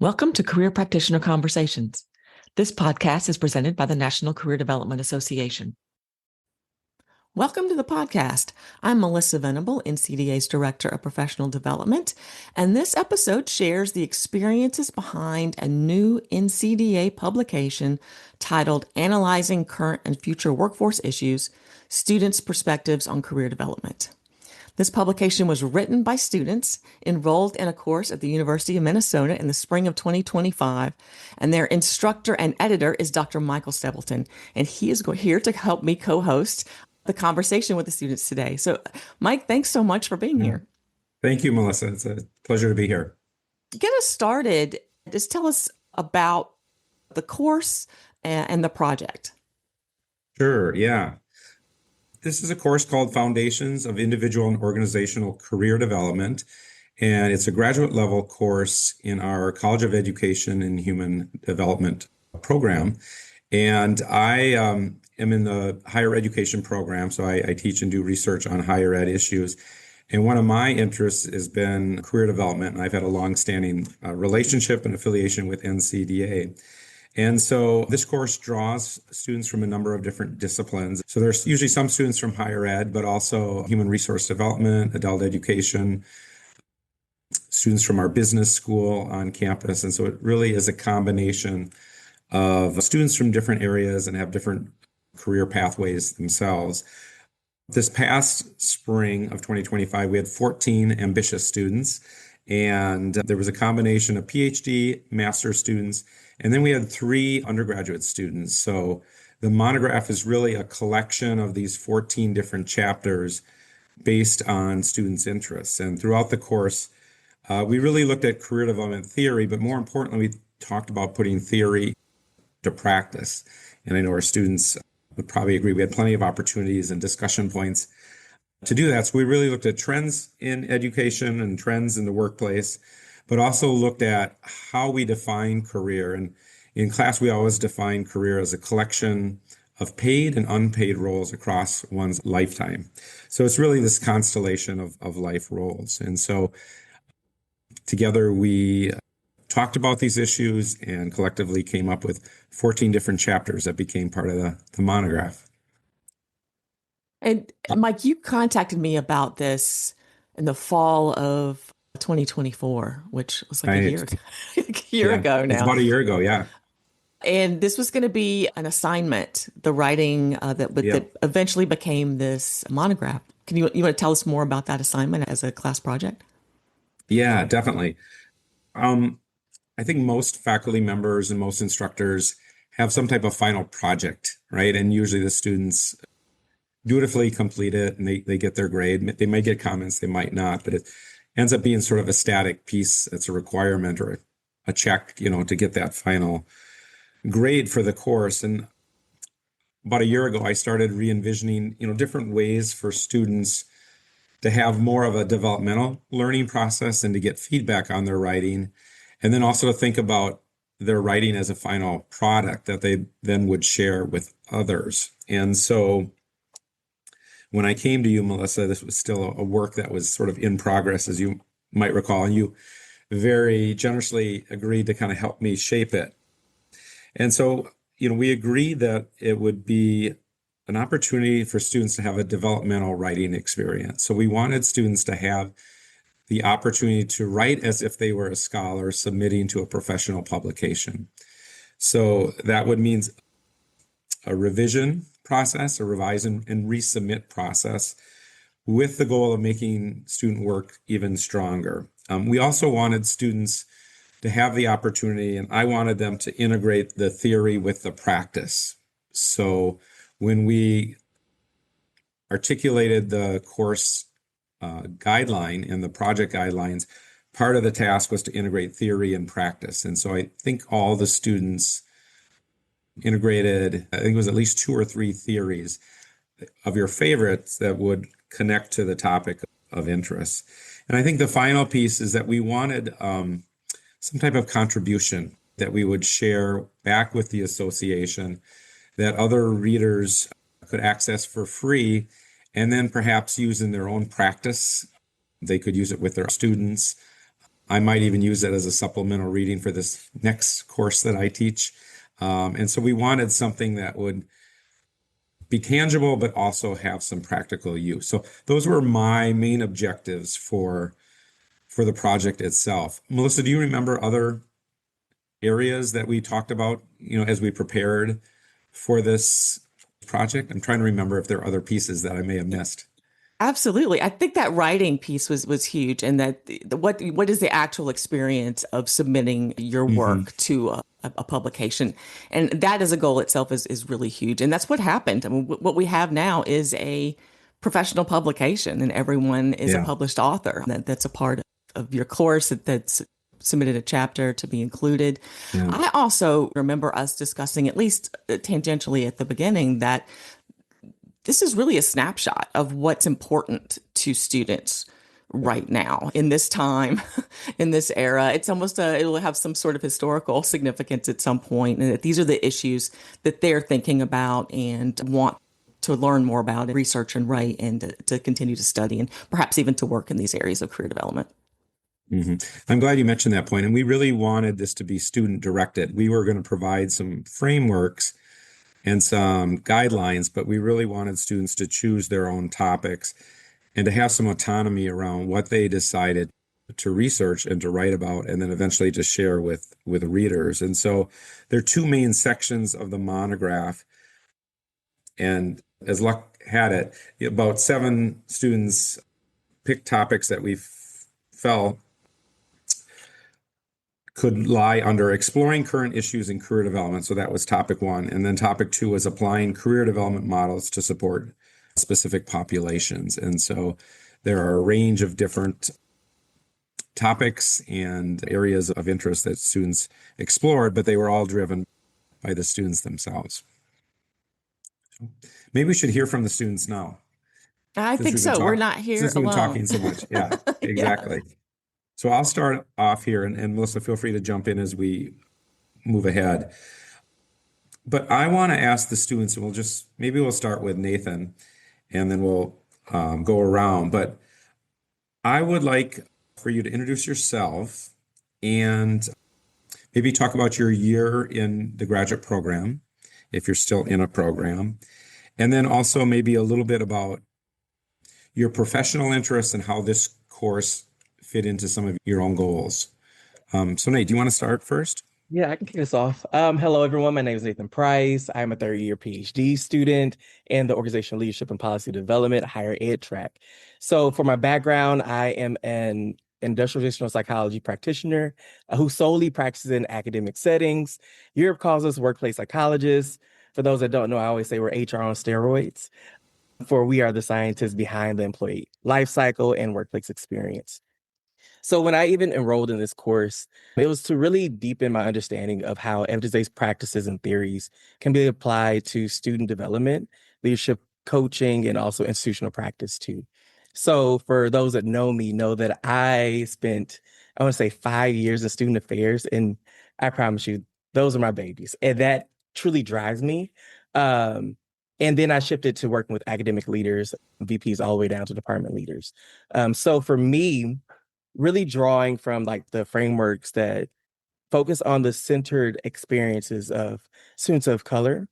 Welcome to Career Practitioner Conversations. This podcast is presented by the National Career Development Association. Welcome to the podcast. I'm Melissa Venable, NCDA's Director of Professional Development, and this episode shares the experiences behind a new NCDA publication titled Analyzing Current and Future Workforce Issues, Students' Perspectives on Career Development. This publication was written by students enrolled in a course at the University of Minnesota in the spring of 2025, and their instructor and editor is Dr. Michael Stebleton, and he is here to help me co-host the conversation with the students today. So, Mike, thanks so much for being here. Thank you, Melissa. It's a pleasure to be here. Get us started. Just tell us about the course and the project. Sure, yeah. This is a course called Foundations of Individual and Organizational Career Development, and it's a graduate level course in our College of Education and Human Development program. And I am in the higher education program, so I teach and do research on higher ed issues. And one of my interests has been career development, and I've had a long-standing relationship and affiliation with NCDA. And so this course draws students from a number of different disciplines. So there's usually some students from higher ed, but also human resource development, adult education, students from our business school on campus. And so it really is a combination of students from different areas and have different career pathways themselves. This past spring of 2025, we had 14 ambitious students, and there was a combination of PhD, master's students, and then we had 3 undergraduate students. So the monograph is really a collection of these 14 different chapters based on students' interests. And throughout the course, we really looked at career development theory, but more importantly, we talked about putting theory to practice. And I know our students would probably agree we had plenty of opportunities and discussion points to do that. So we really looked at trends in education and trends in the workplace, but also looked at how we define career. And in class, we always define career as a collection of paid and unpaid roles across one's lifetime. So it's really this constellation of life roles. And so together we talked about these issues and collectively came up with 14 different chapters that became part of the monograph. And Mike, you contacted me about this in the fall of 2024, which was like a year ago now. It's about a year ago, yeah. And this was going to be an assignment, the writing that eventually became this monograph. You want to tell us more about that assignment as a class project? Yeah, definitely. I think most faculty members and most instructors have some type of final project, right? And usually the students dutifully complete it and they get their grade. They might get comments, they might not, but it ends up being sort of a static piece. It's a requirement or a check, to get that final grade for the course. And about a year ago, I started re-envisioning, different ways for students to have more of a developmental learning process and to get feedback on their writing. And then also to think about their writing as a final product that they then would share with others. And so when I came to you, Melissa, this was still a work that was sort of in progress, as you might recall, and you very generously agreed to kind of help me shape it. And so, we agreed that it would be an opportunity for students to have a developmental writing experience. So we wanted students to have the opportunity to write as if they were a scholar submitting to a professional publication. So that would mean a revision process, a revise and resubmit process with the goal of making student work even stronger. We also wanted students to have the opportunity, and I wanted them to integrate the theory with the practice. So when we articulated the course guideline and the project guidelines, part of the task was to integrate theory and practice. And so I think all the students integrated, I think it was at least 2 or 3 theories of your favorites that would connect to the topic of interest. And I think the final piece is that we wanted some type of contribution that we would share back with the association that other readers could access for free and then perhaps use in their own practice. They could use it with their students I might even use it as a supplemental reading for this next course that I teach. And so we wanted something that would be tangible, but also have some practical use. So those were my main objectives for the project itself. Melissa, do you remember other areas that we talked about, as we prepared for this project? I'm trying to remember if there are other pieces that I may have missed. Absolutely. I think that writing piece was huge, and that what is the actual experience of submitting your Hmm. work to a publication, and that as a goal itself is really huge, and that's what happened. I mean, what we have now is a professional publication, and everyone is a Yeah. published author. That's a part of your course that's submitted a chapter to be included. Yeah. I also remember us discussing, at least tangentially at the beginning, that this is really a snapshot of what's important to students right now in this time, in this era. It's almost it'll have some sort of historical significance at some point, and that these are the issues that they're thinking about and want to learn more about and research and write, and to continue to study, and perhaps even to work in these areas of career development. Hmm. I'm glad you mentioned that point. And we really wanted this to be student directed. We were going to provide some frameworks and some guidelines, but we really wanted students to choose their own topics and to have some autonomy around what they decided to research and to write about, and then eventually to share with readers. And so there are two main sections of the monograph. And as luck had it, about seven students picked topics that we felt could lie under exploring current issues in career development. So that was topic one. And then topic two was applying career development models to support specific populations. And so there are a range of different topics and areas of interest that students explored, but they were all driven by the students themselves. Maybe we should hear from the students now, I since think we've been so. We're talking, not here since we've been alone. talking so much. Yeah, Yeah. exactly. So I'll start off here, and Melissa, feel free to jump in as we move ahead. But I want to ask the students, and maybe we'll start with Nathan, and then we'll go around. But I would like for you to introduce yourself and maybe talk about your year in the graduate program, if you're still in a program, and then also maybe a little bit about your professional interests and how this course fit into some of your own goals. So Nate, do you want to start first? Yeah, I can kick this off. Hello, everyone. My name is Nathan Price. I'm a third-year PhD student in the Organizational Leadership and Policy Development higher ed track. So for my background, I am an industrial relational psychology practitioner who solely practices in academic settings. Europe calls us workplace psychologists. For those that don't know, I always say we're HR on steroids, for we are the scientists behind the employee life cycle and workplace experience. So when I even enrolled in this course, it was to really deepen my understanding of how evidence-based practices and theories can be applied to student development, leadership coaching, and also institutional practice too. So for those that know me, know that I spent, I want to say 5 years in student affairs, and I promise you, those are my babies. And that truly drives me. Um, and then I shifted to working with academic leaders, VPs all the way down to department leaders. So for me, really drawing from like the frameworks that focus on the centered experiences of students of color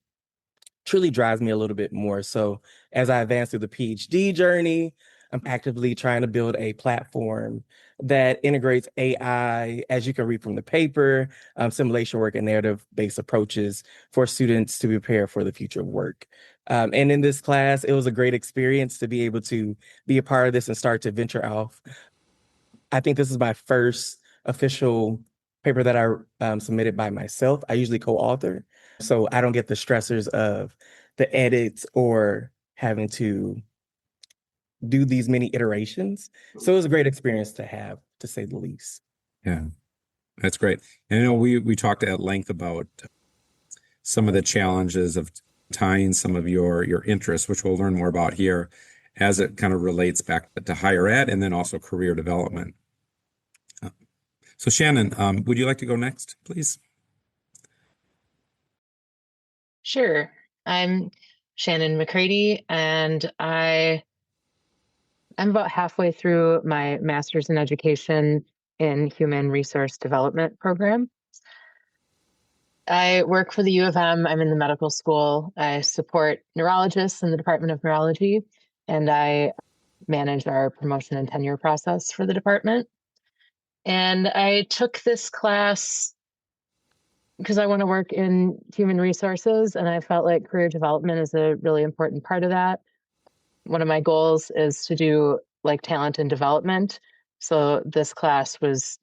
truly drives me a little bit more. So as I advance through the PhD journey, I'm actively trying to build a platform that integrates AI, as you can read from the paper, simulation work and narrative-based approaches for students to prepare for the future of work. And in this class, it was a great experience to be able to be a part of this and start to venture off. I think this is my first official paper that I submitted by myself. I usually co-author, so I don't get the stressors of the edits or having to do these many iterations. So it was a great experience to have, to say the least. Yeah, that's great. And I know we talked at length about some of the challenges of tying some of your interests, which we'll learn more about here, as it kind of relates back to higher ed and then also career development. So Shannon, would you like to go next, please? Sure. I'm Shannon McCrady, and I'm about halfway through my master's in education. in human resource development program. I work for the U of M. I'm in the medical school. I support neurologists in the Department of Neurology, and I manage our promotion and tenure process for the department. And I took this class because I want to work in human resources, and I felt like career development is a really important part of that. One of my goals is to do like talent and development. So this class was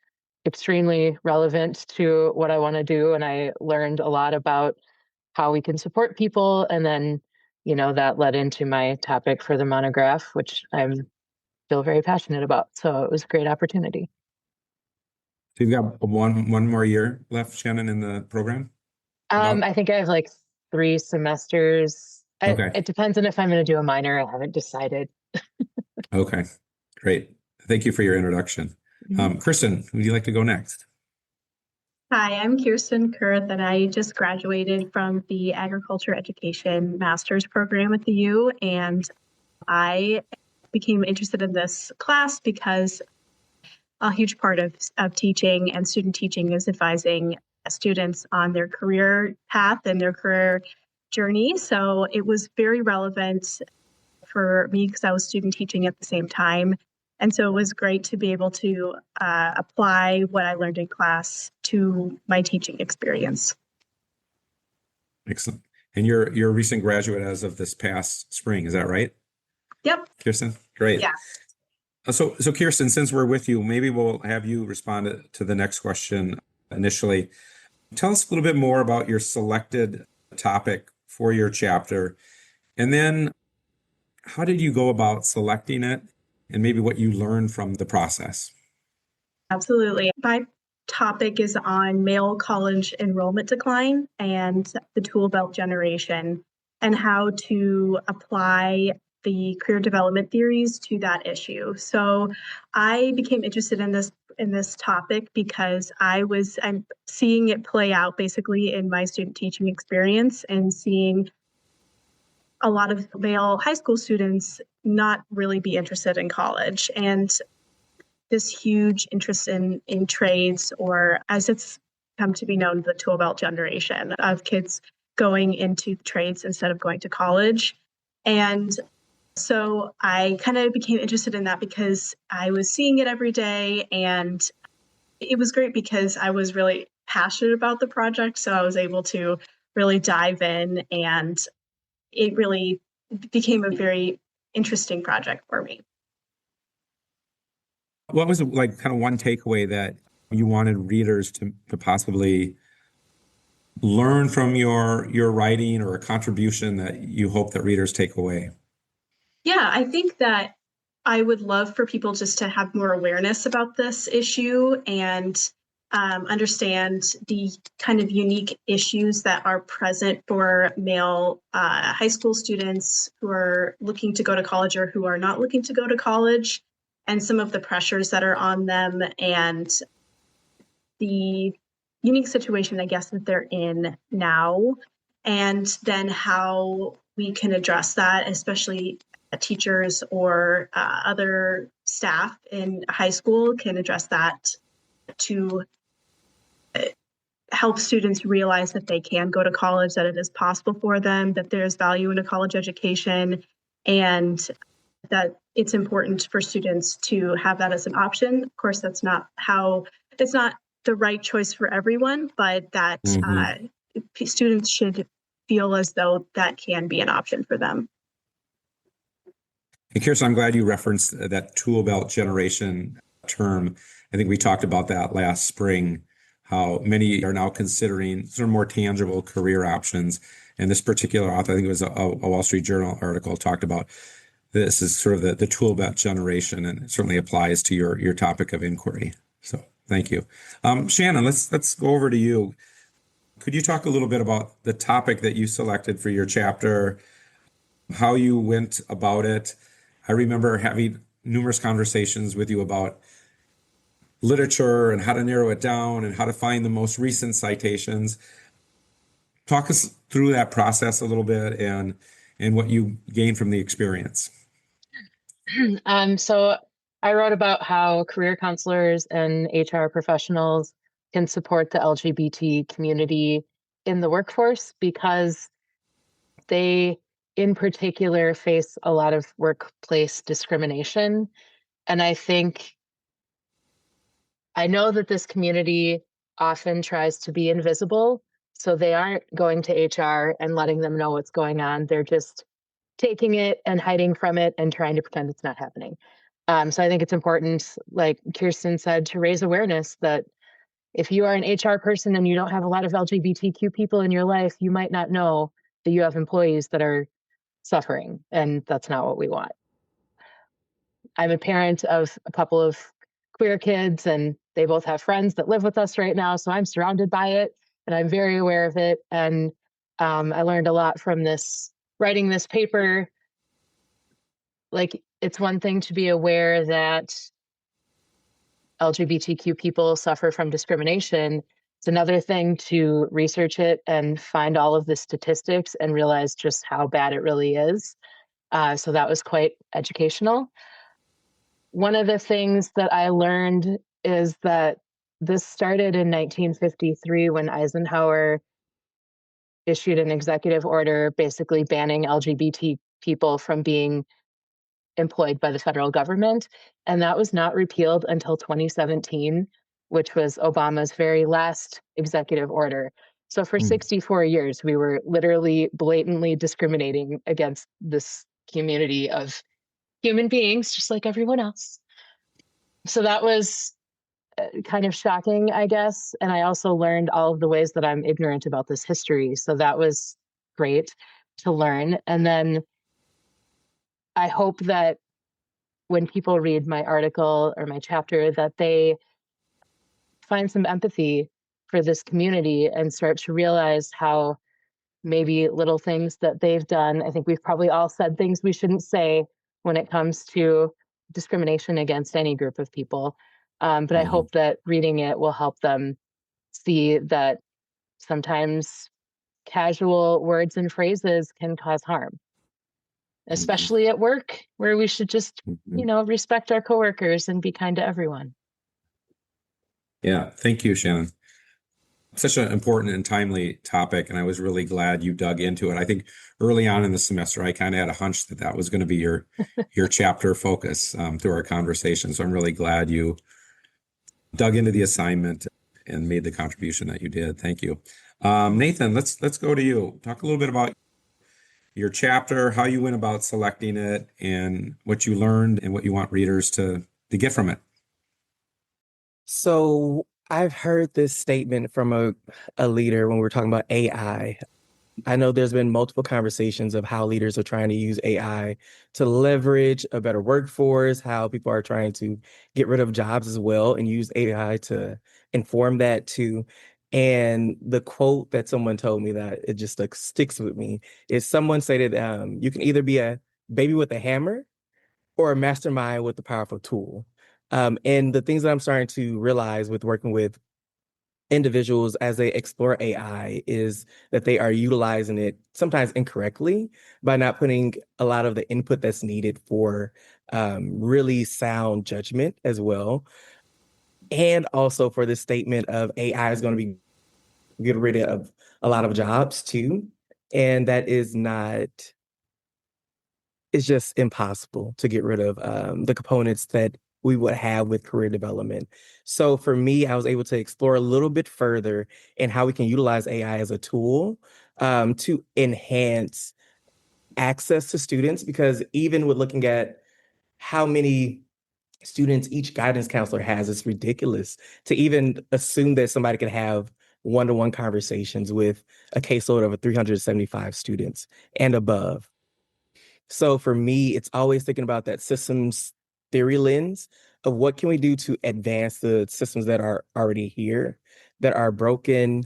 extremely relevant to what I want to do. And I learned a lot about how we can support people. And then, that led into my topic for the monograph, which I'm still very passionate about. So it was a great opportunity. So you've got one more year left, Shannon, in the program? I think I have like 3 semesters. Okay. It depends on if I'm going to do a minor. I haven't decided. Okay, great. Thank you for your introduction. Kirsten, would you like to go next? Hi, I'm Kirsten Koerth, and I just graduated from the Agriculture Education Master's program at the U, and I became interested in this class because a huge part of teaching and student teaching is advising students on their career path and their career journey. So it was very relevant for me because I was student teaching at the same time. And so it was great to be able to apply what I learned in class to my teaching experience. Excellent. And you're a recent graduate as of this past spring, is that right? Yep. Kirsten, great. Yeah. So Kirsten, since we're with you, maybe we'll have you respond to the next question initially. Tell us a little bit more about your selected topic for your chapter, and then how did you go about selecting it, and maybe what you learned from the process? Absolutely. My topic is on male college enrollment decline and the tool belt generation, and how to apply the career development theories to that issue. So I became interested in this topic because I'm seeing it play out basically in my student teaching experience, and seeing a lot of male high school students not really be interested in college, and this huge interest in trades, or as it's come to be known, the tool belt generation of kids going into trades instead of going to college. And so I kind of became interested in that because I was seeing it every day, and it was great because I was really passionate about the project. So I was able to really dive in, and it really became a very interesting project for me. What was like kind of one takeaway that you wanted readers to possibly learn from your writing, or a contribution that you hope that readers take away? Yeah, I think that I would love for people just to have more awareness about this issue, and understand the kind of unique issues that are present for male high school students who are looking to go to college or who are not looking to go to college, and some of the pressures that are on them, and the unique situation, I guess, that they're in now, and then how we can address that, especially teachers or other staff in high school can address that to help students realize that they can go to college, that it is possible for them, that there's value in a college education, and that it's important for students to have that as an option. Of course, it's not the right choice for everyone, but that students should feel as though that can be an option for them. And Kirsten, I'm glad you referenced that tool belt generation term. I think we talked about that last spring, how many are now considering sort of more tangible career options. And this particular author, I think it was a Wall Street Journal article, talked about this is sort of the tool belt generation, and it certainly applies to your topic of inquiry. So thank you. Shannon, let's go over to you. Could you talk a little bit about the topic that you selected for your chapter, how you went about it? I remember having numerous conversations with you about literature and how to narrow it down and how to find the most recent citations. Talk us through that process a little bit, and what you gained from the experience. So I wrote about how career counselors and HR professionals can support the LGBT community in the workforce because they, in particular, face a lot of workplace discrimination. And I know that this community often tries to be invisible, so they aren't going to HR and letting them know what's going on. They're just taking it and hiding from it and trying to pretend it's not happening. So I think it's important, like Kirsten said, to raise awareness that if you are an HR person and you don't have a lot of LGBTQ people in your life, you might not know that you have employees that are suffering, and that's not what we want. I'm a parent of a couple of queer kids, and they both have friends that live with us right now, so I'm surrounded by it, and I'm very aware of it. And I learned a lot from writing this paper. Like, it's one thing to be aware that LGBTQ people suffer from discrimination. It's another thing to research it and find all of the statistics and realize just how bad it really is. So that was quite educational. One of the things that I learned is that this started in 1953 when Eisenhower issued an executive order basically banning LGBT people from being employed by the federal government. And that was not repealed until 2017, which was Obama's very last executive order. So for 64 years, we were literally blatantly discriminating against this community of human beings, just like everyone else. So that was kind of shocking, I guess. And I also learned all of the ways that I'm ignorant about this history. So that was great to learn. And then I hope that when people read my article or my chapter, that they find some empathy for this community and start to realize how maybe little things that they've done. I think we've probably all said things we shouldn't say when it comes to discrimination against any group of people. But I hope that reading it will help them see that sometimes casual words and phrases can cause harm, especially at work, where we should just, respect our coworkers and be kind to everyone. Yeah, thank you, Shannon. Such an important and timely topic, and I was really glad you dug into it. I think early on in the semester, I kind of had a hunch that that was going to be your chapter focus through our conversation. So I'm really glad you dug into the assignment and made the contribution that you did. Thank you. Nathan, let's go to you. Talk a little bit about your chapter, how you went about selecting it, and what you learned and what you want readers to get from it. So I've heard this statement from a leader when we're talking about AI. I know there's been multiple conversations of how leaders are trying to use AI to leverage a better workforce, how people are trying to get rid of jobs as well and use AI to inform that too. And the quote that someone told me that it just sticks with me is someone stated, you can either be a baby with a hammer or a mastermind with a powerful tool. And the things that I'm starting to realize with working with individuals as they explore AI is that they are utilizing it sometimes incorrectly by not putting a lot of the input that's needed for really sound judgment as well. And also for this statement of AI is going to be get rid of a lot of jobs too. And that is not, it's just impossible to get rid of the components that we would have with career development. So for me, I was able to explore a little bit further in how we can utilize AI as a tool to enhance access to students, because even with looking at how many students each guidance counselor has, it's ridiculous to even assume that somebody could have one-to-one conversations with a caseload of 375 students and above. So for me, it's always thinking about that systems theory lens of what can we do to advance the systems that are already here, that are broken,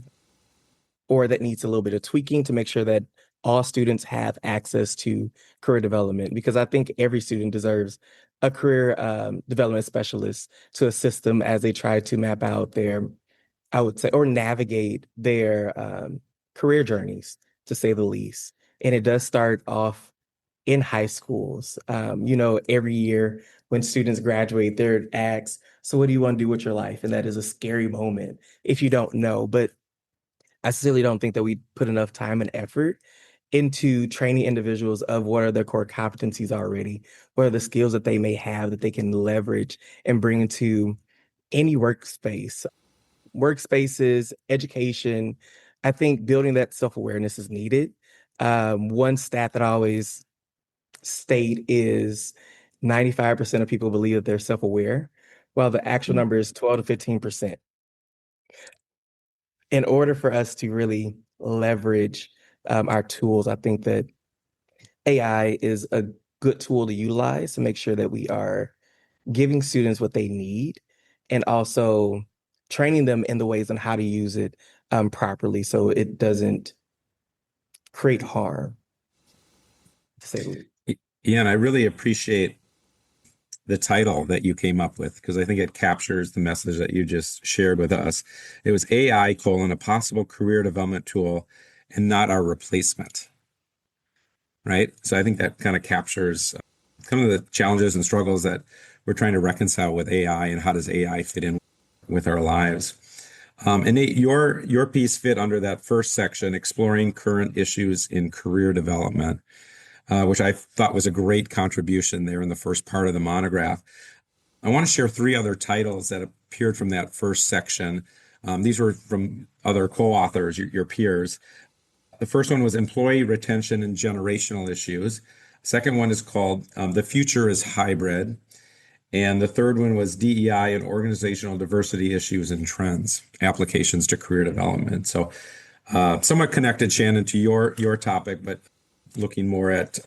or that needs a little bit of tweaking to make sure that all students have access to career development. Because I think every student deserves a career development specialist to assist them as they try to map out their, I would say, or navigate their career journeys, to say the least. And it does start off in high schools. Every year when students graduate, they're asked, so what do you want to do with your life? And that is a scary moment if you don't know. But I silly don't think that we put enough time and effort into training individuals of what are their core competencies already, what are the skills that they may have that they can leverage and bring into any workspaces, education. I think building that self-awareness is needed. One stat that I always state is 95% of people believe that they're self-aware, while the actual number is 12 to 15%. In order for us to really leverage our tools, I think that AI is a good tool to utilize to make sure that we are giving students what they need and also training them in the ways on how to use it properly so it doesn't create harm, to say the least. Yeah, and I really appreciate the title that you came up with because I think it captures the message that you just shared with us. It was AI colon a possible career development tool and not our replacement, right? So I think that kind of captures kind of the challenges and struggles that we're trying to reconcile with AI and how does AI fit in with our lives. And Nate, your piece fit under that first section, exploring current issues in career development, which I thought was a great contribution there in the first part of the monograph. I want to share 3 other titles that appeared from that first section. These were from other co-authors, your peers. The first one was employee retention and generational issues. Second one is called The Future is Hybrid. And the third one was DEI and organizational diversity issues and trends, applications to career development. So somewhat connected, Shannon, to your topic, but looking more at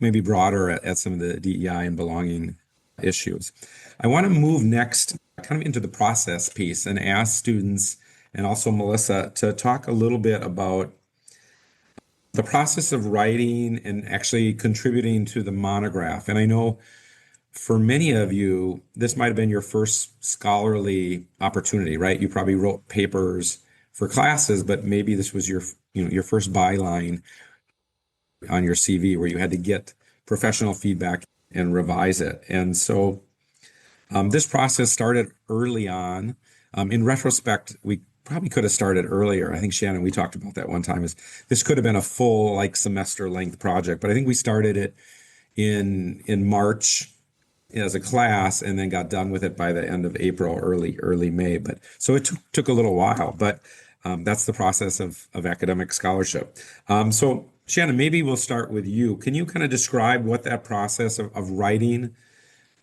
maybe broader at some of the DEI and belonging issues. I want to move next kind of into the process piece and ask students and also Melissa to talk a little bit about the process of writing and actually contributing to the monograph. And I know for many of you, this might have been your first scholarly opportunity, right? You probably wrote papers for classes, but maybe this was your first byline on your CV where you had to get professional feedback and revise it. And so this process started early on. In retrospect, we probably could have started earlier. I think Shannon, we talked about that one time, is this could have been a full semester length project, but I think we started it in March as a class and then got done with it by the end of April, early May. But so it took a little while, but that's the process of academic scholarship. So Shannon, maybe we'll start with you. Can you kind of describe what that process of writing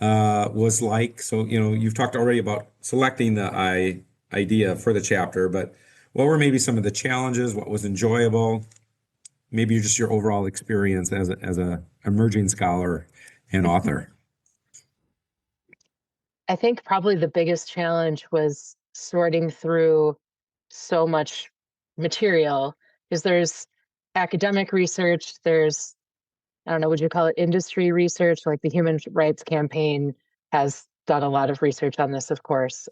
was like? So, you've talked already about selecting the idea for the chapter, but what were maybe some of the challenges? What was enjoyable? Maybe just your overall experience as a emerging scholar and author. I think probably the biggest challenge was sorting through so much material because there's academic research, there's, I don't know, would you call it industry research? Like the Human Rights Campaign has done a lot of research on this, of course.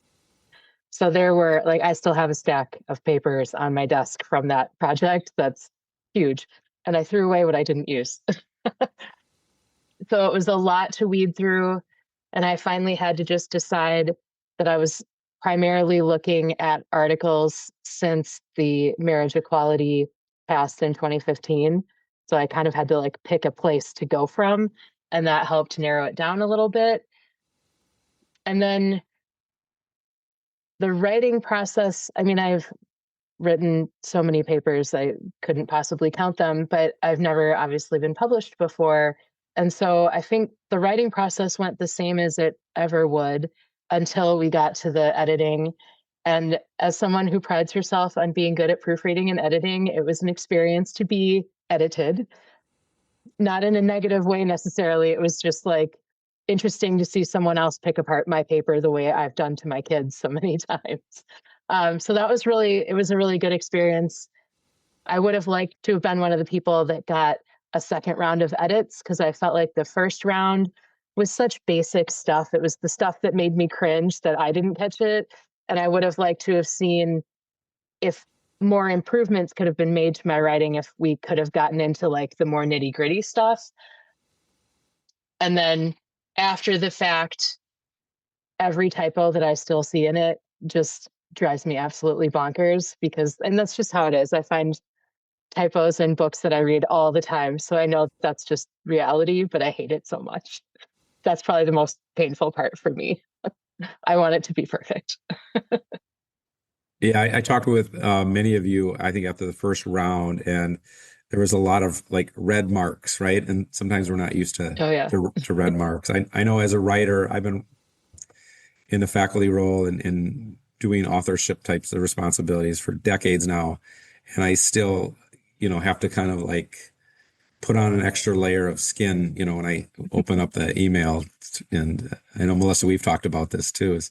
So there were, I still have a stack of papers on my desk from that project that's huge. And I threw away what I didn't use. So it was a lot to weed through. And I finally had to just decide that I was primarily looking at articles since the marriage equality passed in 2015. So I kind of had to pick a place to go from, and that helped narrow it down a little bit. And then the writing process, I've written so many papers, I couldn't possibly count them, but I've never obviously been published before. And so I think the writing process went the same as it ever would until we got to the editing. And as someone who prides herself on being good at proofreading and editing, it was an experience to be edited. Not in a negative way necessarily. It was just interesting to see someone else pick apart my paper the way I've done to my kids so many times. So it was a really good experience. I would have liked to have been one of the people that got a second round of edits because I felt like the first round was such basic stuff. It was the stuff that made me cringe that I didn't catch it. And I would have liked to have seen if more improvements could have been made to my writing if we could have gotten into like the more nitty-gritty stuff. And then after the fact, every typo that I still see in it just drives me absolutely bonkers and that's just how it is. I find typos in books that I read all the time. So I know that's just reality, but I hate it so much. That's probably the most painful part for me. I want it to be perfect. Yeah, I talked with many of you, I think, after the first round, and there was a lot of like red marks, right? And sometimes we're not used to Oh, yeah. to red marks. I know as a writer, I've been in the faculty role and doing authorship types of responsibilities for decades now, and I still, have to kind of like put on an extra layer of skin, when I open up the email. And I know, Melissa, we've talked about this too, is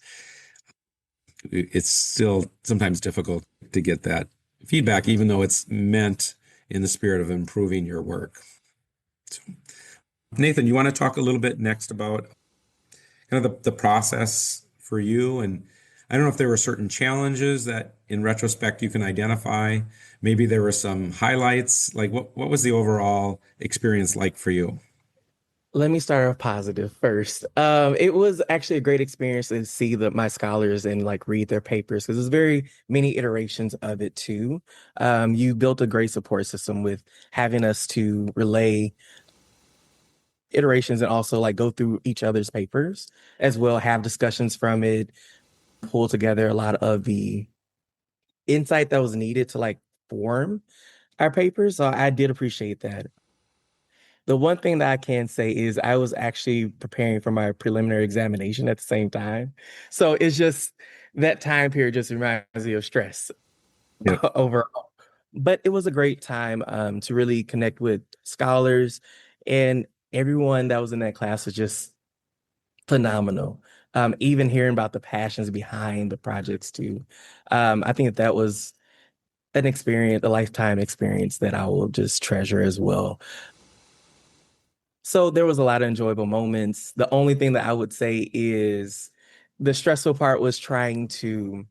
it's still sometimes difficult to get that feedback, even though it's meant in the spirit of improving your work. So, Nathan, you want to talk a little bit next about kind of the process for you? And I don't know if there were certain challenges that in retrospect you can identify. Maybe there were some highlights. Like what was the overall experience like for you? Let me start off positive first. It was actually a great experience to see my scholars and like read their papers because there's very many iterations of it too. You built a great support system with having us to relay iterations and also like go through each other's papers as well, have discussions from it, pull together a lot of the insight that was needed to like form our papers. So I did appreciate that. The one thing that I can say is I was actually preparing for my preliminary examination at the same time. So it's just that time period just reminds me of stress overall. But it was a great time to really connect with scholars, and everyone that was in that class was just phenomenal. Even hearing about the passions behind the projects too. I think that was an experience, a lifetime experience that I will just treasure as well. So there was a lot of enjoyable moments. The only thing that I would say is the stressful part was trying to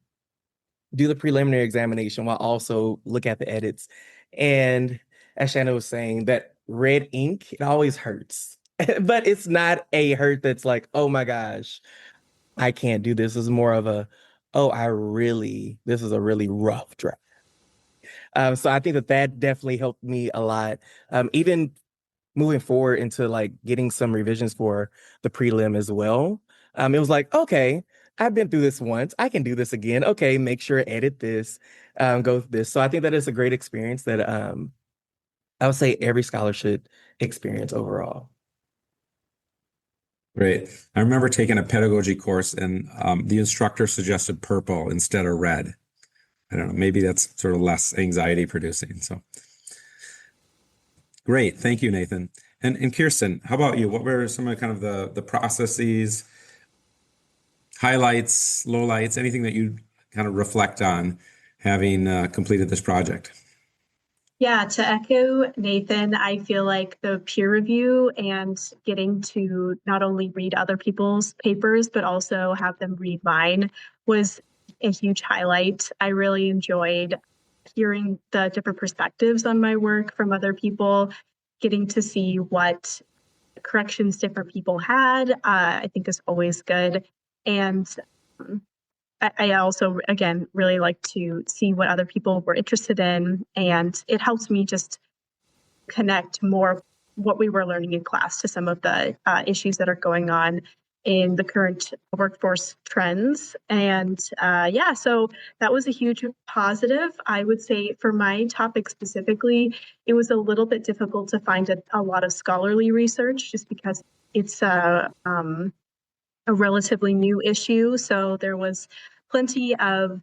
do the preliminary examination while also look at the edits. And as Shannon was saying, that red ink, it always hurts. But it's not a hurt that's like, oh my gosh, I can't do this. It's more of a, this is a really rough draft. So I think that definitely helped me a lot. Even moving forward into like getting some revisions for the prelim as well. It was like, okay, I've been through this once. I can do this again. Okay, make sure edit this, go through this. So I think that is a great experience that I would say every scholar should experience overall. Great. I remember taking a pedagogy course and the instructor suggested purple instead of red. I don't know, maybe that's sort of less anxiety producing. So great. Thank you, Nathan. And Kirsten, how about you? What were some of kind of the processes, highlights, lowlights, anything that you kind of reflect on having completed this project? Yeah, to echo Nathan, I feel like the peer review and getting to not only read other people's papers, but also have them read mine was a huge highlight. I really enjoyed hearing the different perspectives on my work from other people, getting to see what corrections different people had, I think is always good. And I also, again, really like to see what other people were interested in. And it helps me just connect more what we were learning in class to some of the issues that are going on in the current workforce trends. And so that was a huge positive. I would say for my topic specifically, it was a little bit difficult to find a lot of scholarly research just because it's a relatively new issue. So there was plenty of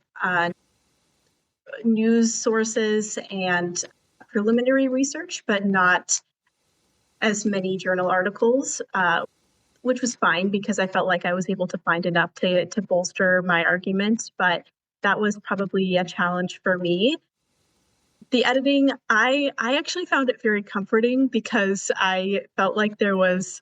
news sources and preliminary research, but not as many journal articles, which was fine because I felt like I was able to find enough to bolster my argument. But that was probably a challenge for me. The editing, I actually found it very comforting because I felt like there was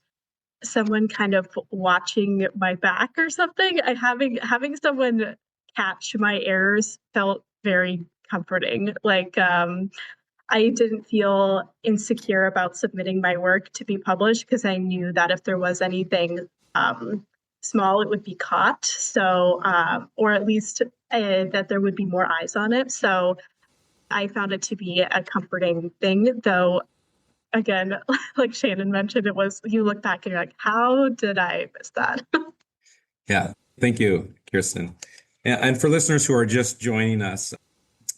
someone kind of watching my back or something. Having someone catch my errors felt very comforting. Like, I didn't feel insecure about submitting my work to be published because I knew that if there was anything small, it would be caught. So, or at least that there would be more eyes on it. So I found it to be a comforting thing, though. Again, like Shannon mentioned, it was, you look back and you're like, how did I miss that? Yeah, thank you, Kirsten. And for listeners who are just joining us,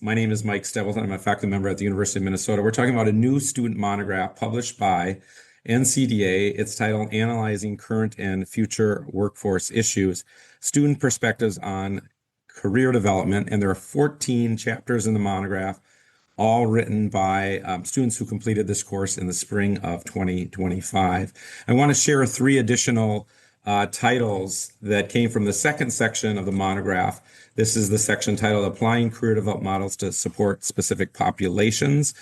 my name is Mike Stebleton. I'm a faculty member at the University of Minnesota. We're talking about a new student monograph published by NCDA. It's titled Analyzing Current and Future Workforce Issues, Student Perspectives on Career Development. And there are 14 chapters in the monograph, all written by students who completed this course in the spring of 2025. I want to share 3 additional titles that came from the second section of the monograph. This is the section titled Applying Career Development Models to Support Specific Populations.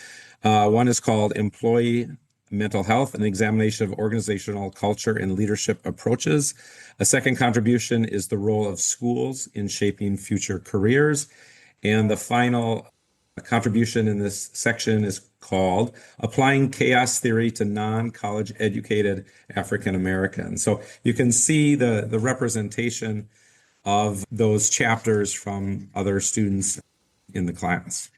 One is called Employee Mental Health, an examination of organizational culture and leadership approaches. A second contribution is the role of schools in shaping future careers. And the final contribution in this section is called Applying Chaos Theory to Non-College Educated African Americans. So you can see the representation of those chapters from other students in the class.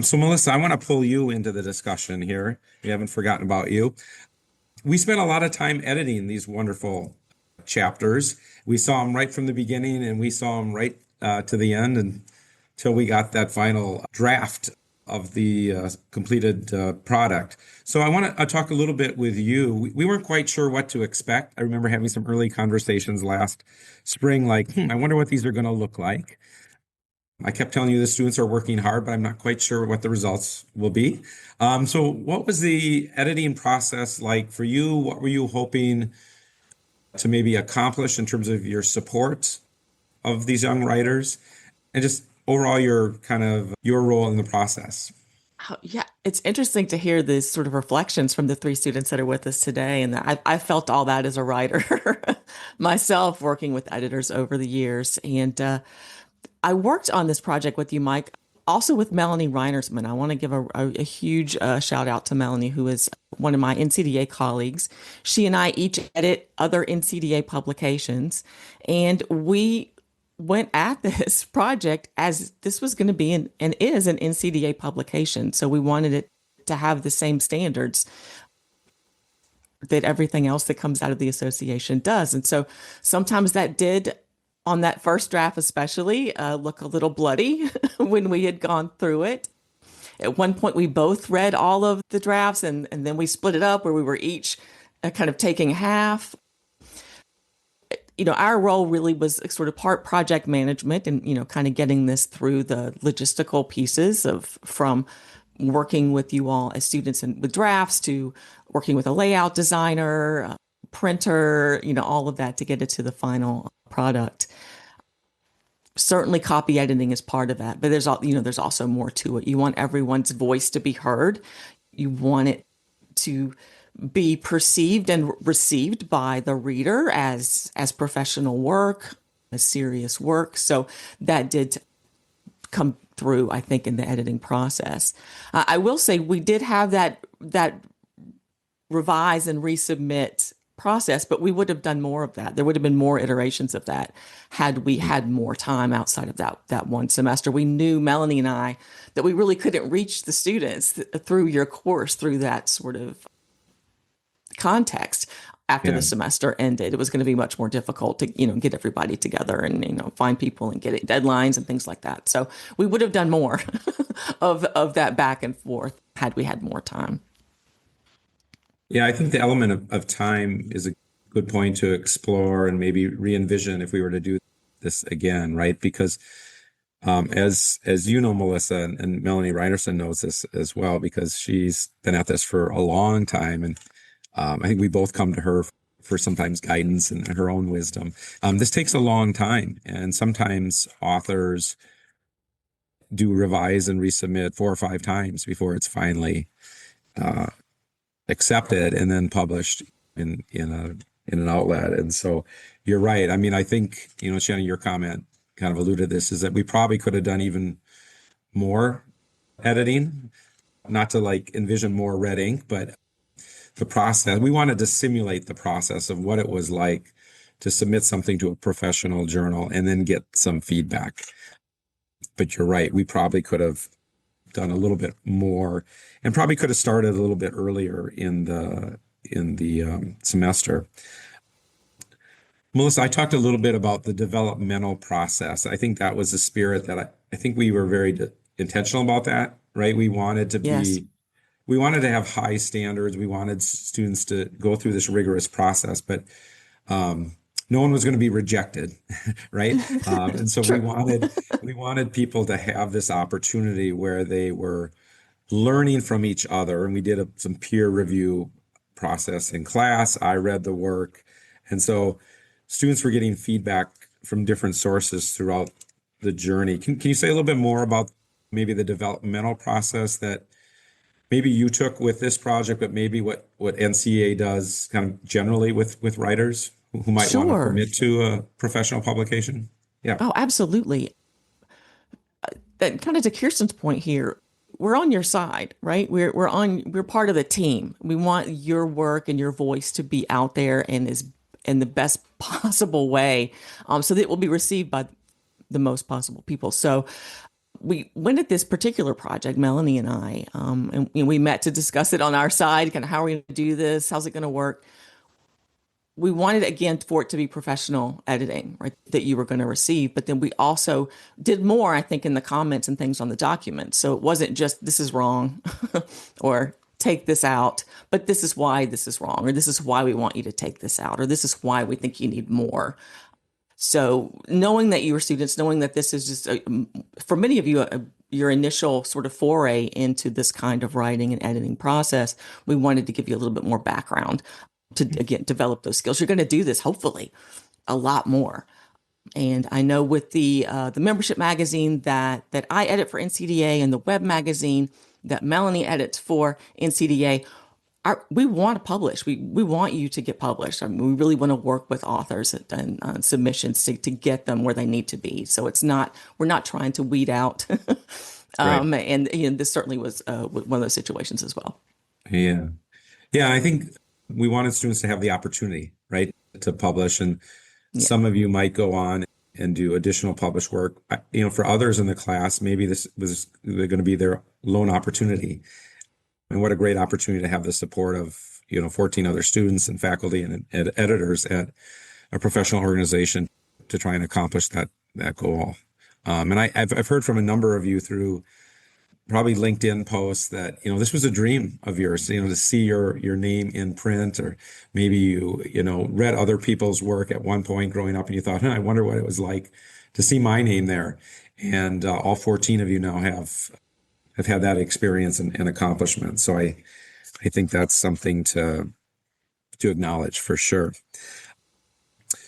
So Melissa, I want to pull you into the discussion here. We haven't forgotten about you. We spent a lot of time editing these wonderful chapters. We saw them right from the beginning and we saw them right to the end until we got that final draft of the completed product. So I want to talk a little bit with you. We weren't quite sure what to expect. I remember having some early conversations last spring, like, I wonder what these are going to look like. I kept telling you the students are working hard, but I'm not quite sure what the results will be. So what was the editing process like for you? What were you hoping to maybe accomplish in terms of your support of these young writers? And just overall, your role in the process. Oh, yeah, it's interesting to hear these sort of reflections from the 3 students that are with us today. And I felt all that as a writer myself, working with editors over the years. And I worked on this project with you, Mike, also with Melanie Reinersman. I want to give a huge shout out to Melanie, who is one of my NCDA colleagues. She and I each edit other NCDA publications. And we went at this project as this was going to be and is an NCDA publication. So we wanted it to have the same standards that everything else that comes out of the association does. And so sometimes that did, on that first draft especially, look a little bloody when we had gone through it. At one point, we both read all of the drafts and then we split it up where we were each kind of taking half. Our role really was sort of part project management and, kind of getting this through the logistical pieces from working with you all as students and with drafts to working with a layout designer, printer, all of that to get it to the final product. Certainly copy editing is part of that, but there's also more to it. You want everyone's voice to be heard. You want it to be perceived and received by the reader as professional work, as serious work. So that did come through, I think, in the editing process. I will say we did have that revise and resubmit process, but we would have done more of that. There would have been more iterations of that had we had more time outside of that one semester. We knew, Melanie and I, that we really couldn't reach the students through your course, through that sort of context after the semester ended. It was going to be much more difficult to, get everybody together and, find people and get deadlines and things like that. So we would have done more of that back and forth had we had more time. Yeah, I think the element of time is a good point to explore and maybe re-envision if we were to do this again, right? Because as you know, Melissa, and Melanie Reinerson knows this as well, because she's been at this for a long time. And I think we both come to her for sometimes guidance and her own wisdom. This takes a long time. And sometimes authors do revise and resubmit 4 or 5 times before it's finally accepted and then published in an outlet. And so you're right. I mean, I think, Shannon, your comment kind of alluded to this, is that we probably could have done even more editing, not to like envision more red ink, but the process. We wanted to simulate the process of what it was like to submit something to a professional journal and then get some feedback. But you're right, we probably could have done a little bit more and probably could have started a little bit earlier in the semester. Melissa, I talked a little bit about the developmental process. I think that was the spirit that I think we were very intentional about that, right? Yes. We wanted to have high standards. We wanted students to go through this rigorous process, but no one was going to be rejected, right? And so True. we wanted people to have this opportunity where they were learning from each other, and we did some peer review process in class. I read the work, and so students were getting feedback from different sources throughout the journey. Can you say a little bit more about maybe the developmental process that maybe you took with this project, but maybe what NCEA does kind of generally with writers who might want to Sure. commit to a professional publication? Yeah. Oh, absolutely. That kind of to Kirsten's point here, we're on your side, right? We're part of the team. We want your work and your voice to be out there and is in the best possible way, so that it will be received by the most possible people. So we went at this particular project, Melanie and I, and we met to discuss it on our side, kind of how are we going to do this? How's it going to work? We wanted again for it to be professional editing, right, that you were going to receive. But then we also did more, I think, in the comments and things on the document. So it wasn't just this is wrong or take this out, but this is why this is wrong, or this is why we want you to take this out, or this is why we think you need more. So knowing that you were students, knowing that this is just for many of you, your initial sort of foray into this kind of writing and editing process, we wanted to give you a little bit more background to again develop those skills. You're going to do this hopefully a lot more. And I know with the membership magazine that I edit for NCDA and the web magazine that Melanie edits for NCDA, we want to publish. We want you to get published. I mean, we really want to work with authors and submissions to get them where they need to be. So we're not trying to weed out. Right. And this certainly was one of those situations as well. Yeah. Yeah. I think we wanted students to have the opportunity, right, to publish. And Yeah. some of you might go on and do additional published work. For others in the class, maybe this was going to be their lone opportunity. And what a great opportunity to have the support of, 14 other students and faculty and editors at a professional organization to try and accomplish that goal. And I've heard from a number of you through probably LinkedIn posts that, this was a dream of yours, to see your name in print, or maybe you read other people's work at one point growing up and you thought, I wonder what it was like to see my name there. And all 14 of you now have had that experience and accomplishment. So I think that's something to acknowledge for sure.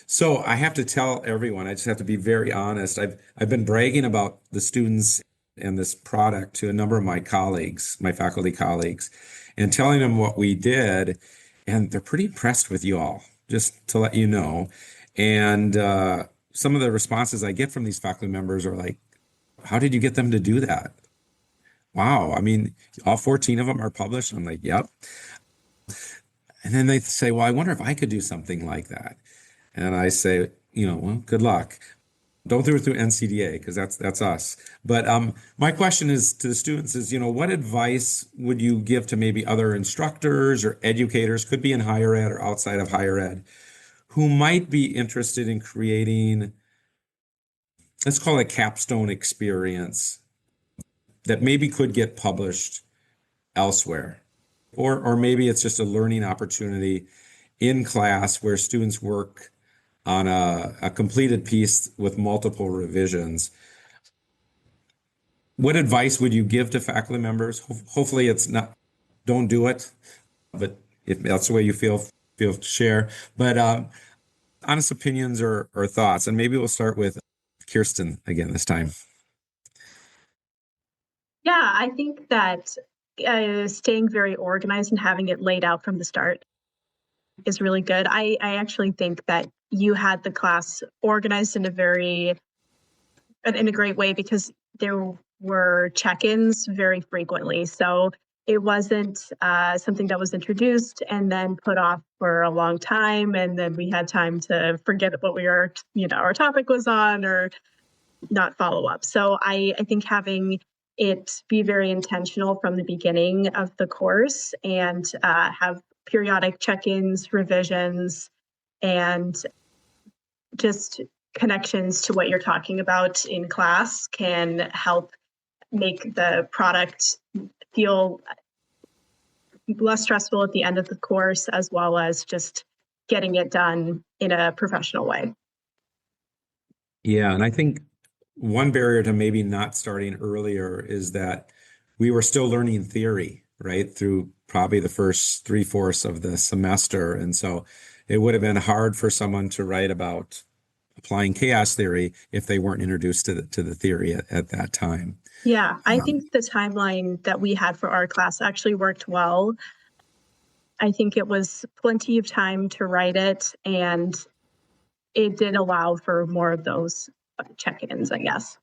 So I have to tell everyone, I just have to be very honest. I've been bragging about the students and this product to a number of my colleagues, my faculty colleagues, and telling them what we did. And they're pretty impressed with you all, just to let you know. And some of the responses I get from these faculty members are like, how did you get them to do that? Wow. I mean, all 14 of them are published. I'm like, yep. And then they say, well, I wonder if I could do something like that. And I say, well, good luck. Don't do it through NCDA because that's us. But my question is to the students is, what advice would you give to maybe other instructors or educators, could be in higher ed or outside of higher ed, who might be interested in creating, let's call it a capstone experience that maybe could get published elsewhere, or maybe it's just a learning opportunity in class where students work on a completed piece with multiple revisions. What advice would you give to faculty members? Hopefully it's not, don't do it, but if that's the way you feel to share. But honest opinions or thoughts, and maybe we'll start with Kirsten again this time. Yeah, I think that staying very organized and having it laid out from the start is really good. I actually think that you had the class organized in a great way because there were check-ins very frequently. So it wasn't something that was introduced and then put off for a long time. And then we had time to forget what our topic was on or not follow up. So I think having it be very intentional from the beginning of the course and have periodic check-ins, revisions, and just connections to what you're talking about in class can help make the product feel less stressful at the end of the course, as well as just getting it done in a professional way. Yeah, and I think one barrier to maybe not starting earlier is that we were still learning theory, right, through probably the first 3/4 of the semester. And so it would have been hard for someone to write about applying chaos theory if they weren't introduced to the theory at that time. Yeah, I think the timeline that we had for our class actually worked well. I think it was plenty of time to write it, and it did allow for more of those check-ins, I guess.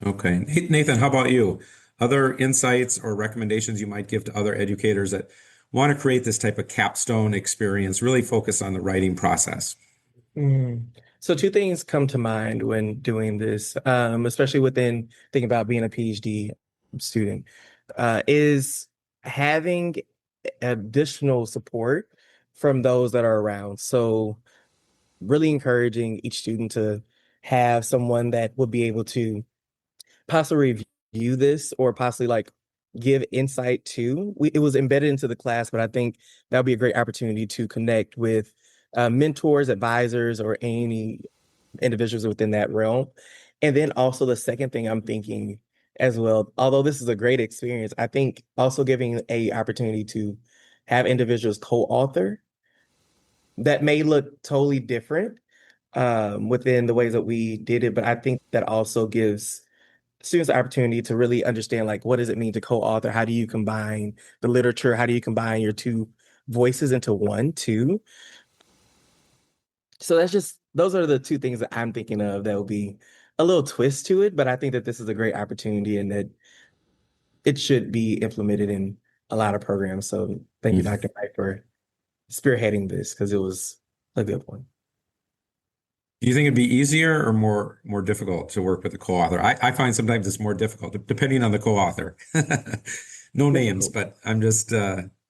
Okay. Nathan, how about you? Other insights or recommendations you might give to other educators that want to create this type of capstone experience, really focus on the writing process? So two things come to mind when doing this, especially within thinking about being a PhD student, is having additional support from those that are around. So really encouraging each student to have someone that would be able to possibly review this or possibly like give insight to. It was embedded into the class, but I think that would be a great opportunity to connect with mentors, advisors, or any individuals within that realm. And then also the second thing I'm thinking as well, although this is a great experience, I think also giving a opportunity to have individuals co-author that may look totally different within the ways that we did it, but I think that also gives students the opportunity to really understand, like, what does it mean to co-author? How do you combine the literature? How do you combine your two voices into one, too? So those are the two things that I'm thinking of that will be a little twist to it, but I think that this is a great opportunity and that it should be implemented in a lot of programs. So thank you, Dr. Mike, for spearheading this because it was a good one. Do you think it'd be easier or more difficult to work with a co-author? I find sometimes it's more difficult, depending on the co-author. No names, but I'm just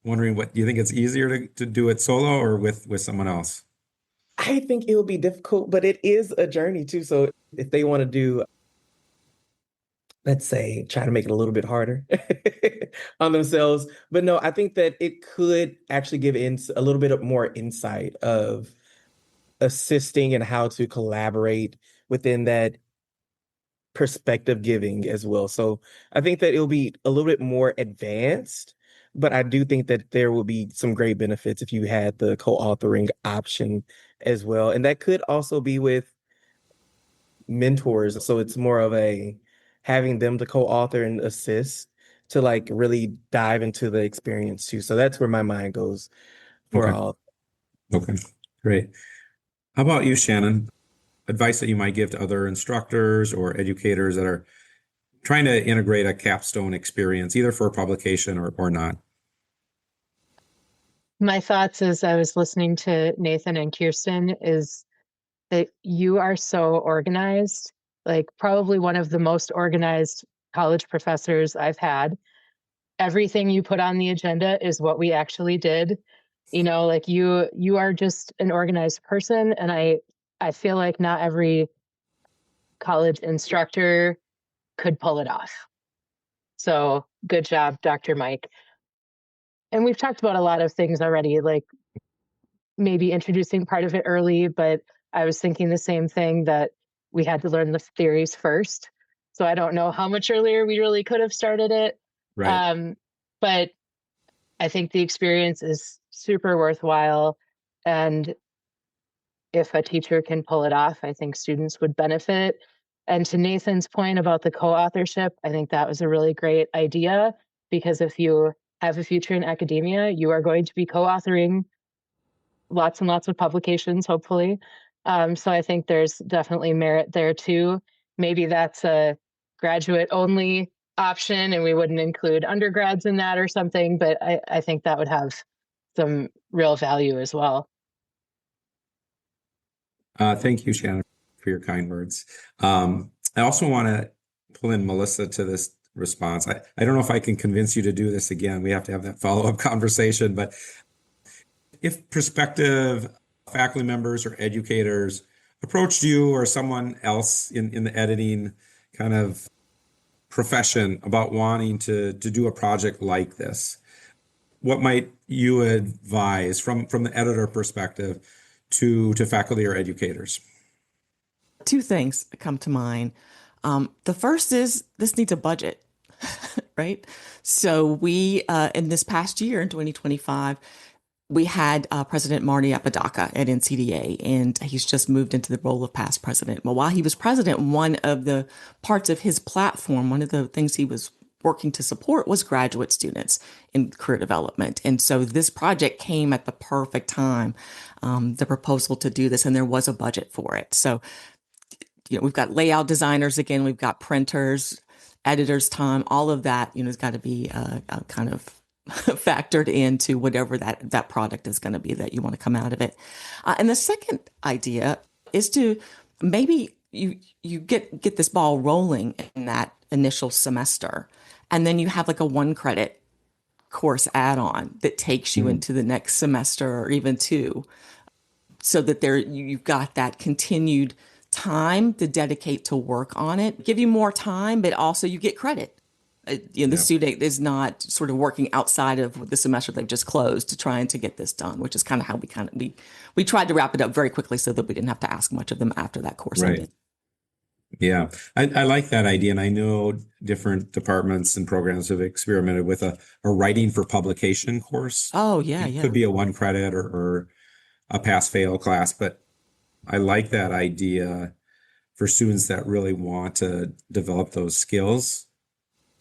wondering, what do you think it's easier to do it solo or with someone else? I think it will be difficult, but it is a journey too. So if they want to do, let's say, try to make it a little bit harder on themselves. But no, I think that it could actually give a little bit of more insight of assisting and how to collaborate within that perspective giving as well. So I think that it'll be a little bit more advanced, but I do think that there will be some great benefits if you had the co-authoring option as well. And that could also be with mentors. So it's more of a having them to co-author and assist to like really dive into the experience too. So that's where my mind goes for Okay. all. Okay, great. How about you, Shannon? Advice that you might give to other instructors or educators that are trying to integrate a capstone experience, either for publication or not? My thoughts as I was listening to Nathan and Kirsten is that you are so organized, like probably one of the most organized college professors I've had. Everything you put on the agenda is what we actually did. Like you are just an organized person, and I feel like not every college instructor could pull it off. So good job, Dr. Mike. And we've talked about a lot of things already, like maybe introducing part of it early, but I was thinking the same thing, that we had to learn the theories first. So I don't know how much earlier we really could have started it. Right. But I think the experience is super worthwhile. And if a teacher can pull it off, I think students would benefit. And to Nathan's point about the co-authorship, I think that was a really great idea, because if you have a future in academia, you are going to be co-authoring lots and lots of publications, hopefully. So I think there's definitely merit there too. Maybe that's a graduate only option and we wouldn't include undergrads in that or something, but I think that would have some real value as well. Thank you, Shannon, for your kind words. I also want to pull in Melissa to this response. I don't know if I can convince you to do this again. We have to have that follow-up conversation, but if prospective faculty members or educators approached you or someone else in the editing kind of profession about wanting to do a project like this, what might you advise from the editor perspective to faculty or educators? Two things come to mind. The first is this needs a budget, right? So we, in this past year, in 2025, we had President Marty Apodaca at NCDA, and he's just moved into the role of past president. Well, while he was president, one of the parts of his platform, one of the things he was working to support was graduate students in career development. And so this project came at the perfect time, the proposal to do this, and there was a budget for it. So, we've got layout designers again, we've got printers, editors' time, all of that, has got to be kind of factored into whatever that product is going to be that you want to come out of it. And the second idea is to maybe you get this ball rolling in that initial semester, and then you have like a 1-credit course add-on that takes you into the next semester or even 2, so that you've got that continued time to dedicate to work on it, give you more time, but also you get credit. The student is not sort of working outside of the semester they've just closed trying to get this done, which is kind of how we tried to wrap it up very quickly so that we didn't have to ask much of them after that course ended. Yeah, I like that idea. And I know different departments and programs have experimented with a writing for publication course. Oh, yeah, It could be a 1-credit or a pass-fail class, but I like that idea for students that really want to develop those skills,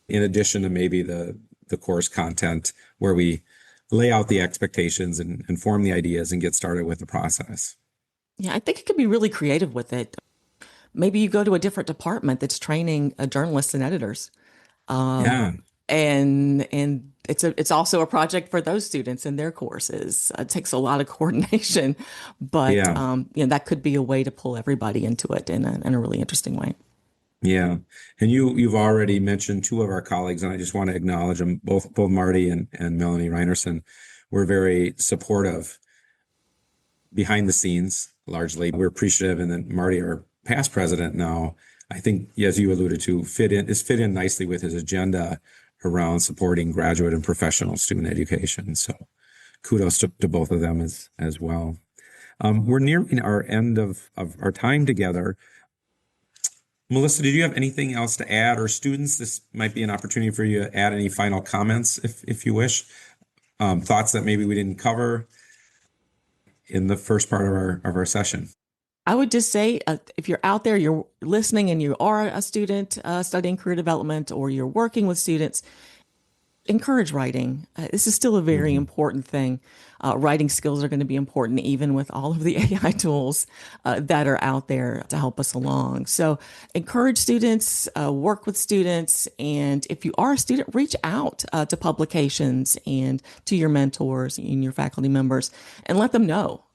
in addition to maybe the course content where we lay out the expectations and form the ideas and get started with the process. Yeah, I think it could be really creative with it. Maybe you go to a different department that's training journalists and editors. And it's also a project for those students in their courses. It takes a lot of coordination, but that could be a way to pull everybody into it in a really interesting way. Yeah. And you've already mentioned 2 of our colleagues, and I just want to acknowledge them, both Marty and Melanie Reinerson. We're very supportive behind the scenes, largely. We're appreciative. And then Marty, our past president now, I think, as you alluded to, fit in nicely with his agenda around supporting graduate and professional student education. So kudos to both of them as well. We're nearing our end of our time together. Melissa, did you have anything else to add, or students? This might be an opportunity for you to add any final comments if you wish. Thoughts that maybe we didn't cover in the first part of our session. I would just say, if you're out there, you're listening and you are a student studying career development, or you're working with students, encourage writing. This is still a very important thing. Writing skills are going to be important even with all of the AI tools that are out there to help us along. So encourage students, work with students. And if you are a student, reach out to publications and to your mentors and your faculty members and let them know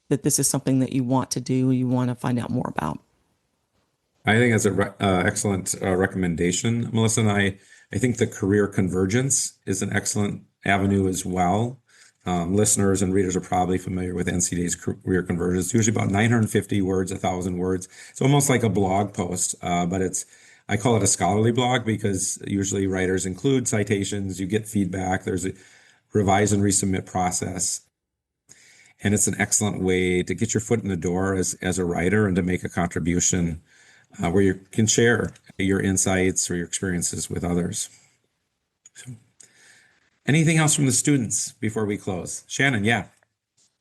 that this is something that you want to do, you want to find out more about. I think that's an excellent recommendation, Melissa. And I think the career convergence is an excellent avenue as well. Listeners and readers are probably familiar with NCDA's career convergence. It's usually about 950 words, 1,000 words. It's almost like a blog post, but I call it a scholarly blog because usually writers include citations, you get feedback, there's a revise and resubmit process. And it's an excellent way to get your foot in the door as a writer and to make a contribution where you can share your insights or your experiences with others. So, anything else from the students before we close? Shannon, yeah.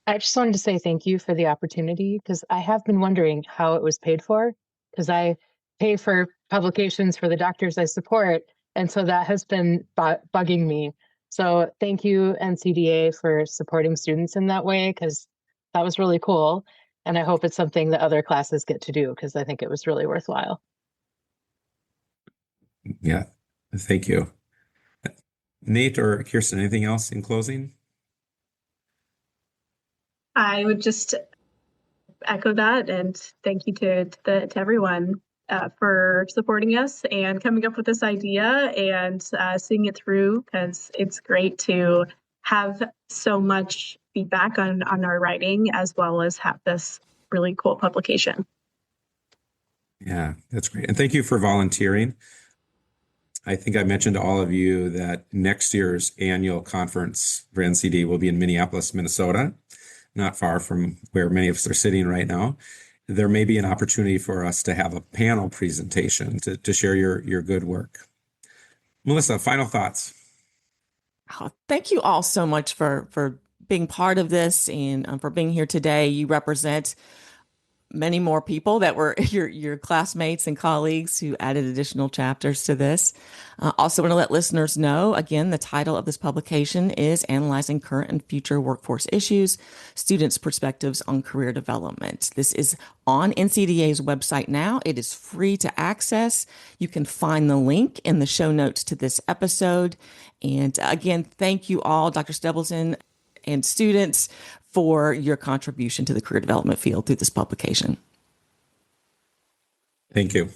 I just wanted to say thank you for the opportunity, because I have been wondering how it was paid for, because I pay for publications for the doctors I support. And so that has been bugging me. So thank you, NCDA, for supporting students in that way, because that was really cool. And I hope it's something that other classes get to do, because I think it was really worthwhile. Yeah, thank you. Nate or Kirsten, anything else in closing? I would just echo that and thank you to everyone for supporting us and coming up with this idea and seeing it through, because it's great to have so much feedback on our writing as well as have this really cool publication. Yeah, that's great. And thank you for volunteering. I think I mentioned to all of you that next year's annual conference for NCD will be in Minneapolis, Minnesota, not far from where many of us are sitting right now. There may be an opportunity for us to have a panel presentation to share your good work. Melissa, final thoughts. Oh, thank you all so much for being part of this and for being here today. You represent many more people that were your classmates and colleagues who added additional chapters to this. Also want to let listeners know, again, the title of this publication is Analyzing Current and Future Workforce Issues, Students' Perspectives on Career Development. This is on NCDA's website now. It is free to access. You can find the link in the show notes to this episode. And again, thank you all, Dr. Stebleton and students, for your contribution to the career development field through this publication. Thank you.